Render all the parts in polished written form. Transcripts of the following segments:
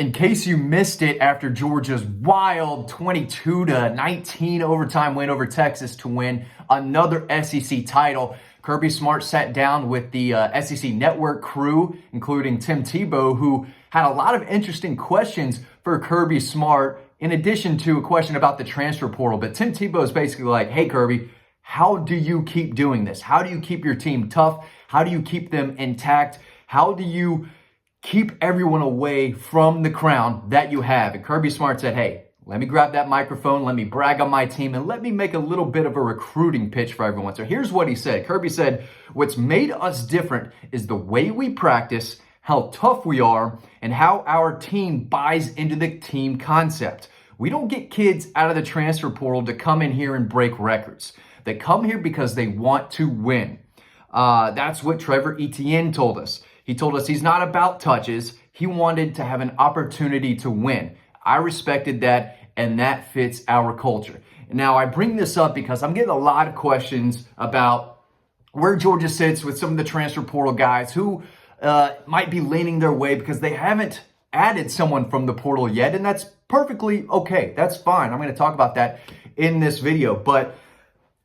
In case you missed it, after Georgia's wild 22-19 overtime win over Texas to win another SEC title, Kirby Smart sat down with the SEC Network crew, including Tim Tebow, who had a lot of interesting questions for Kirby Smart, in addition to a question about the transfer portal. But Tim Tebow is basically like, hey, Kirby, how do you keep doing this? How do you keep your team tough? How do you keep them intact? How do you keep everyone away from the crown that you have? And Kirby Smart said, hey, let me grab that microphone, let me brag on my team, and let me make a little bit of a recruiting pitch for everyone. So here's what he said. Kirby said, what's made us different is the way we practice, how tough we are, and how our team buys into the team concept. We don't get kids out of the transfer portal to come in here and break records. They come here because they want to win. That's what Trevor Etienne told us. He told us he's not about touches. He wanted to have an opportunity to win. I respected that, and that fits our culture. Now, I bring this up because I'm getting a lot of questions about where Georgia sits with some of the transfer portal guys who might be leaning their way because they haven't added someone from the portal yet, and that's perfectly okay. That's fine. I'm going to talk about that in this video, but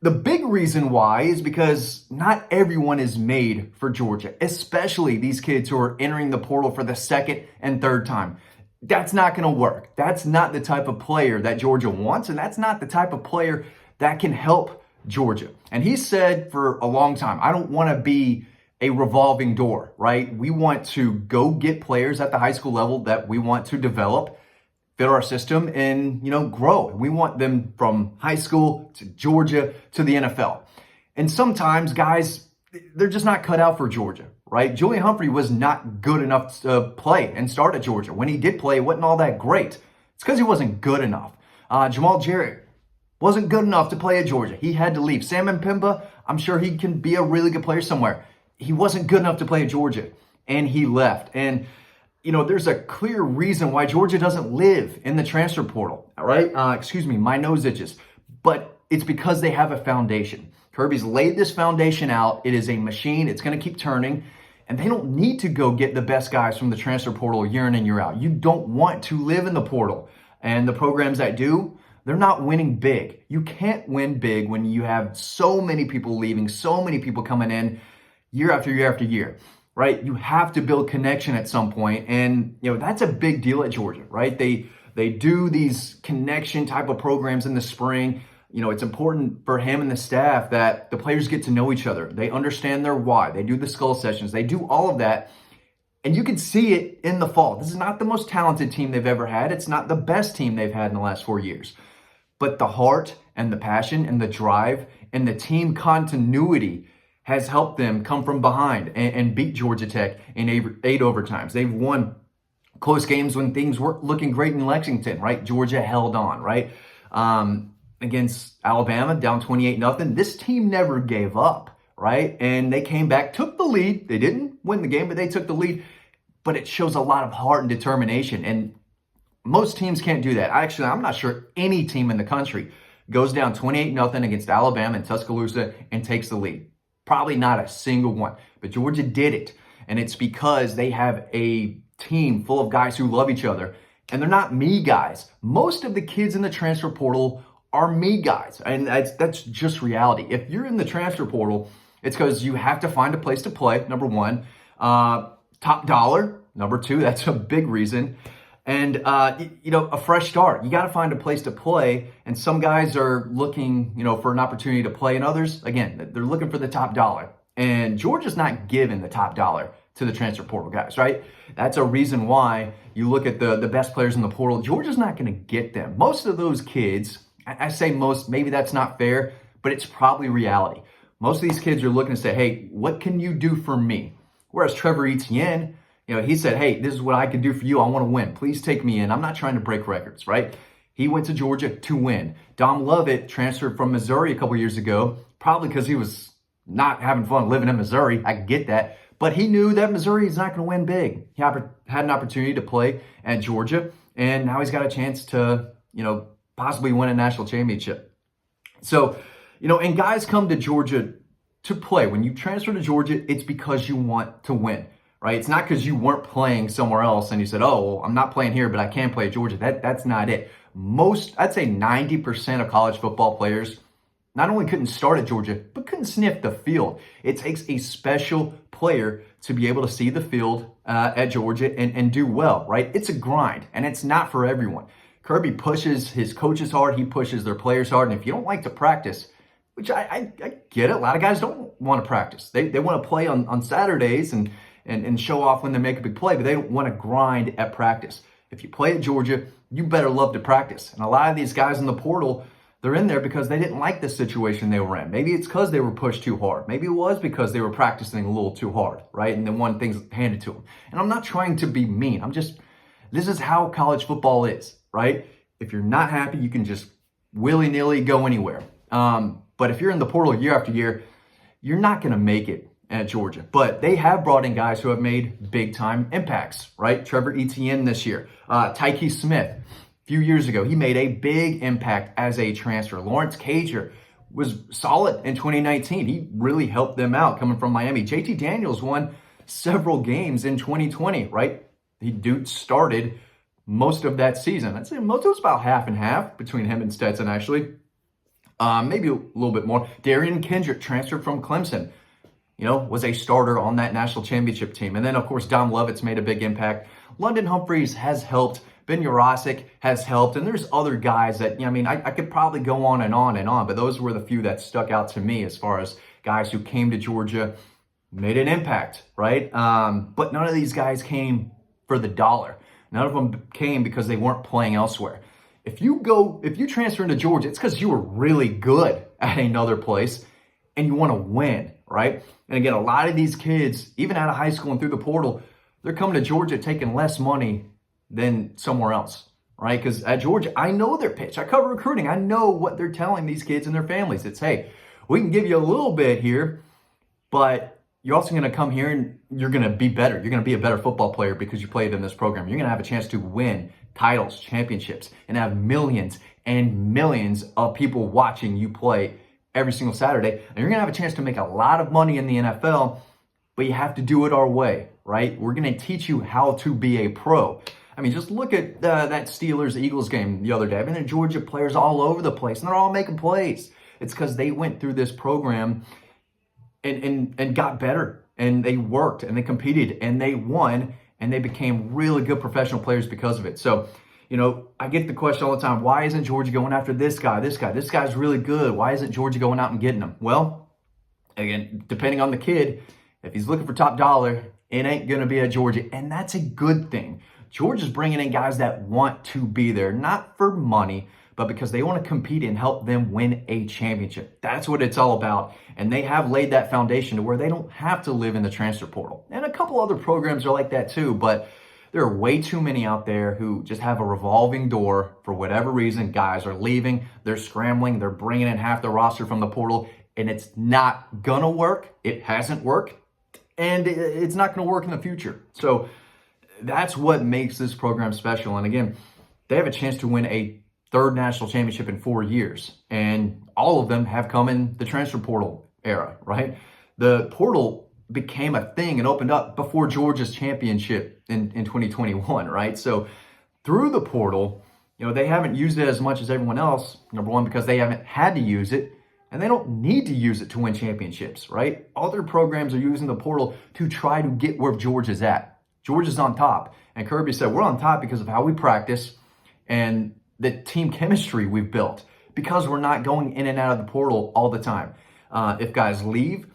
the big reason why is because not everyone is made for Georgia, especially these kids who are entering the portal for the second and third time. That's not going to work. That's not the type of player that Georgia wants, and that's not the type of player that can help Georgia. And he said for a long time, I don't want to be a revolving door, right? We want to go get players at the high school level that we want to develop, fit our system, and, grow. We want them from high school to Georgia to the NFL. And sometimes guys, they're just not cut out for Georgia, right? Julian Humphrey was not good enough to play and start at Georgia. When he did play, it wasn't all that great. It's because he wasn't good enough. Jamal Jarrett wasn't good enough to play at Georgia. He had to leave. Sam Mpemba, I'm sure he can be a really good player somewhere. He wasn't good enough to play at Georgia, and he left. And there's a clear reason why Georgia doesn't live in the transfer portal, all right? My nose itches. But it's because they have a foundation. Kirby's laid this foundation out. It is a machine. It's going to keep turning. And they don't need to go get the best guys from the transfer portal year in and year out. You don't want to live in the portal. And the programs that do, they're not winning big. You can't win big when you have so many people leaving, so many people coming in year after year after year. Right? You have to build connection at some point. And, that's a big deal at Georgia, right? They do these connection type of programs in the spring. It's important for him and the staff that the players get to know each other. They understand their why. They do the skull sessions. They do all of that. And you can see it in the fall. This is not the most talented team they've ever had. It's not the best team they've had in the last 4 years. But the heart and the passion and the drive and the team continuity has helped them come from behind and beat Georgia Tech in 8 overtimes. They've won close games when things weren't looking great in Lexington, right? Georgia held on, right? Against Alabama, down 28-0. This team never gave up, right? And they came back, took the lead. They didn't win the game, but they took the lead. But it shows a lot of heart and determination. And most teams can't do that. Actually, I'm not sure any team in the country goes down 28-0 against Alabama and Tuscaloosa and takes the lead. Probably not a single one, but Georgia did it. And it's because they have a team full of guys who love each other. And they're not me guys. Most of the kids in the transfer portal are me guys. And that's just reality. If you're in the transfer portal, it's because you have to find a place to play, number one. Top dollar, number two, that's a big reason. And, a fresh start. You got to find a place to play. And some guys are looking, for an opportunity to play. And others, again, they're looking for the top dollar. And Georgia's not giving the top dollar to the transfer portal guys, right? That's a reason why you look at the best players in the portal. Georgia's not going to get them. Most of those kids, I say most, maybe that's not fair, but it's probably reality. Most of these kids are looking to say, hey, what can you do for me? Whereas Trevor Etienne, he said, hey, this is what I can do for you. I want to win. Please take me in. I'm not trying to break records, right? He went to Georgia to win. Dom Lovett transferred from Missouri a couple years ago, probably because he was not having fun living in Missouri. I get that. But he knew that Missouri is not going to win big. He had an opportunity to play at Georgia, and now he's got a chance to, possibly win a national championship. So, and guys come to Georgia to play. When you transfer to Georgia, it's because you want to win. right? It's not because you weren't playing somewhere else and you said, oh, well, I'm not playing here, but I can play at Georgia. That's not it. I'd say 90% of college football players not only couldn't start at Georgia, but couldn't sniff the field. It takes a special player to be able to see the field at Georgia and do well, right? It's a grind, and it's not for everyone. Kirby pushes his coaches hard. He pushes their players hard. And if you don't like to practice, which I get it, a lot of guys don't want to practice. They want to play on Saturdays and show off when they make a big play, but they don't want to grind at practice. If you play at Georgia, you better love to practice. And a lot of these guys in the portal, they're in there because they didn't like the situation they were in. Maybe it's because they were pushed too hard. Maybe it was because they were practicing a little too hard, right? And then one thing's handed to them. And I'm not trying to be mean. This is how college football is, right? If you're not happy, you can just willy-nilly go anywhere. But if you're in the portal year after year, you're not going to make it at Georgia. But they have brought in guys who have made big-time impacts, right? Trevor Etienne this year. Tyke Smith. A few years ago, he made a big impact as a transfer. Lawrence Cager was solid in 2019. He really helped them out coming from Miami. JT Daniels won several games in 2020, right? Dude started most of that season. I'd say most of it was about half and half between him and Stetson, actually. Maybe a little bit more. Darian Kendrick transferred from Clemson, was a starter on that national championship team. And then, of course, Dom Lovett's made a big impact. London Humphreys has helped. Ben Urosic has helped. And there's other guys that, I could probably go on and on and on, but those were the few that stuck out to me as far as guys who came to Georgia, made an impact, right? But none of these guys came for the dollar. None of them came because they weren't playing elsewhere. If you transfer into Georgia, it's because you were really good at another place and you want to win, right? And again, a lot of these kids, even out of high school and through the portal, they're coming to Georgia taking less money than somewhere else, right? Because at Georgia, I know their pitch. I cover recruiting. I know what they're telling these kids and their families. It's, hey, we can give you a little bit here, but you're also going to come here and you're going to be better. You're going to be a better football player because you played in this program. You're going to have a chance to win titles, championships, and have millions and millions of people watching you play every single Saturday. And you're going to have a chance to make a lot of money in the NFL, but you have to do it our way, right? We're going to teach you how to be a pro. Just look at that Steelers-Eagles game the other day. There are Georgia players all over the place, and they're all making plays. It's because they went through this program and got better, and they worked, and they competed, and they won, and they became really good professional players because of it. So, I get the question all the time, why isn't Georgia going after this guy? This guy's really good. Why isn't Georgia going out and getting him? Well, again, depending on the kid, if he's looking for top dollar, it ain't going to be at Georgia, and that's a good thing. Georgia's bringing in guys that want to be there, not for money, but because they want to compete and help them win a championship. That's what it's all about. And they have laid that foundation to where they don't have to live in the transfer portal. And a couple other programs are like that too, but there are way too many out there who just have a revolving door for whatever reason. Guys are leaving, they're scrambling, they're bringing in half the roster from the portal, and it's not gonna work. It hasn't worked, and it's not gonna work in the future. So that's what makes this program special. And again, they have a chance to win a third national championship in 4 years. And all of them have come in the transfer portal era, right? The portal became a thing and opened up before Georgia's championship in 2021, right? So through the portal, they haven't used it as much as everyone else. Number one, because they haven't had to use it. And they don't need to use it to win championships, right? Other programs are using the portal to try to get where Georgia's at. Georgia's on top. And Kirby said, we're on top because of how we practice and the team chemistry we've built, because we're not going in and out of the portal all the time. If guys leave,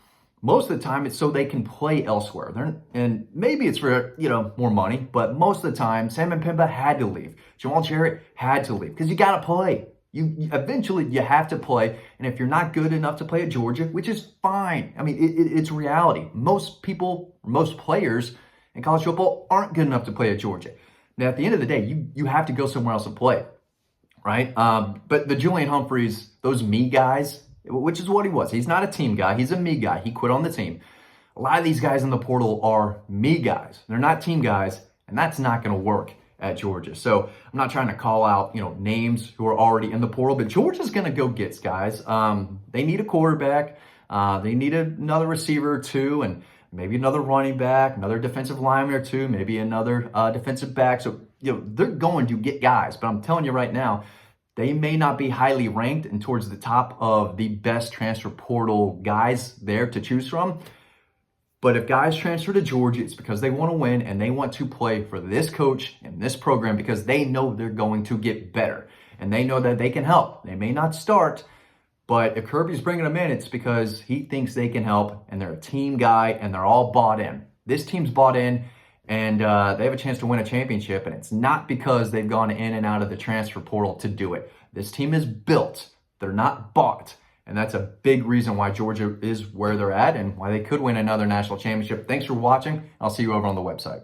most of the time it's so they can play elsewhere. And maybe it's for, more money, but most of the time, Sam and Pimba had to leave. Jamal Jarrett had to leave because you got to play. You eventually you have to play. And if you're not good enough to play at Georgia, which is fine. It's reality. Most players in college football aren't good enough to play at Georgia. Now, at the end of the day, you have to go somewhere else and play, right? But the Julian Humphreys, those me guys, which is what he was. He's not a team guy. He's a me guy. He quit on the team. A lot of these guys in the portal are me guys. They're not team guys, and that's not going to work at Georgia. So I'm not trying to call out, names who are already in the portal, but Georgia's going to go get guys. They need a quarterback. They need another receiver or two, and maybe another running back, another defensive lineman or two, maybe another defensive back. So, they're going to get guys. But I'm telling you right now, they may not be highly ranked and towards the top of the best transfer portal guys there to choose from. But if guys transfer to Georgia, it's because they want to win and they want to play for this coach and this program because they know they're going to get better. And they know that they can help. They may not start, but if Kirby's bringing them in, it's because he thinks they can help and they're a team guy and they're all bought in. This team's bought in and they have a chance to win a championship, and it's not because they've gone in and out of the transfer portal to do it. This team is built. They're not bought. And that's a big reason why Georgia is where they're at and why they could win another national championship. Thanks for watching. I'll see you over on the website.